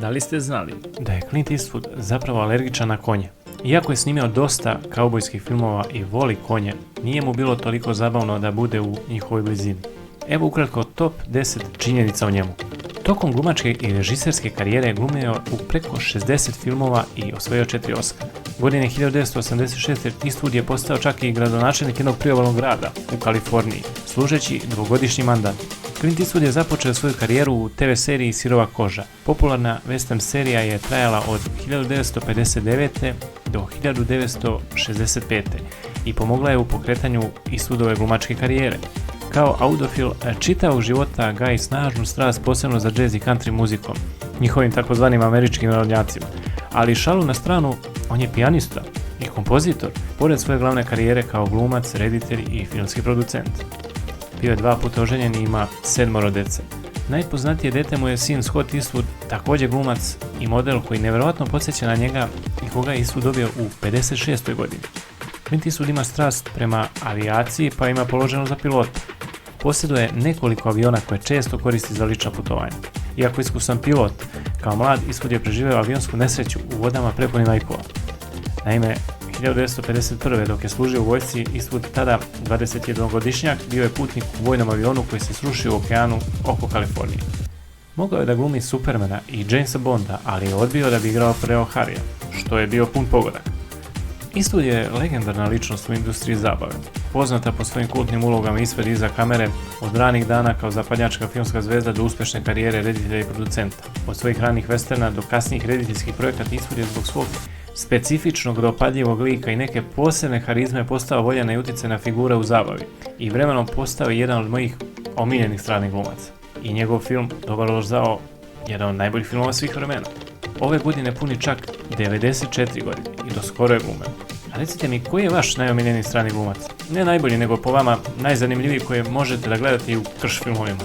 Da li ste znali da je Clint Eastwood zapravo alergičan na konje? Iako je snimio dosta kaubojskih filmova i voli konje, nije mu bilo toliko zabavno da bude u njihovoj blizini. Evo ukratko top 10 činjenica o njemu. Tokom glumačke i režiserske karijere glumio u preko 60 filmova i osvojio 4 Oscara. Godine 1986. Eastwood je postao čak i gradonačelnik jednog priobalnog grada u Kaliforniji, služeći dvogodišnji mandat. Clint Eastwood je započeo svoju karijeru u TV seriji Sirova koža. Popularna western serija je trajala od 1959. do 1965. i pomogla je u pokretanju Eastwoodove glumačke karijere. Kao audofil čitavog života gaji snažnu strast posebno za jazz i country muzikom, njihovim takozvanim američkim narodnjacima. Ali šalu na stranu, on je pijanista i kompozitor, pored svoje glavne karijere kao glumac, reditelj i filmski producent. Bio je 2 puta oženjen i ima 7 dece. Najpoznatije dete mu je sin Scott Eastwood, također glumac i model koji nevjerojatno podsjeća na njega i koga je Eastwood dobio u 56. godini. Clint Eastwood ima strast prema avijaciji pa ima položeno za pilota. Posjeduje nekoliko aviona koje često koristi za lična putovanja. Iako iskusan pilot, kao mlad Eastwood je preživio avionsku nesreću u vodama prepunim Ajkula. Naime, 1951. dok je služio u vojsci, Eastwood, tada 21-godišnjak, bio je putnik u vojnom avionu koji se srušio u okeanu oko Kalifornije. Mogao je da glumi Supermana i Jamesa Bonda, ali je odbio da bi igrao Preo Harija, što je bio pun pogodak. Eastwood je legendarna ličnost u industriji zabave, poznata po svojim kultnim ulogama ispred i iza kamere, od ranih dana kao zapadnjačka filmska zvezda do uspješne karijere reditelja i producenta. Od svojih ranih westerna do kasnijih rediteljskih projekata Eastwood je zbog svog specifičnog dopadljivog lika i neke posebne harizme postao voljena i utjecajna figura u zabavi i vremenom postao jedan od mojih omiljenih stranih glumaca. I njegov film Dobar loš zao, jedan od najboljih filmova svih vremena. Ove godine puni čak 94 godine i do skoro je glumen. A recite mi, koji je vaš najomiljeniji strani glumac? Ne najbolji, nego po vama najzanimljiviji koje možete da gledate i u krš filmovima.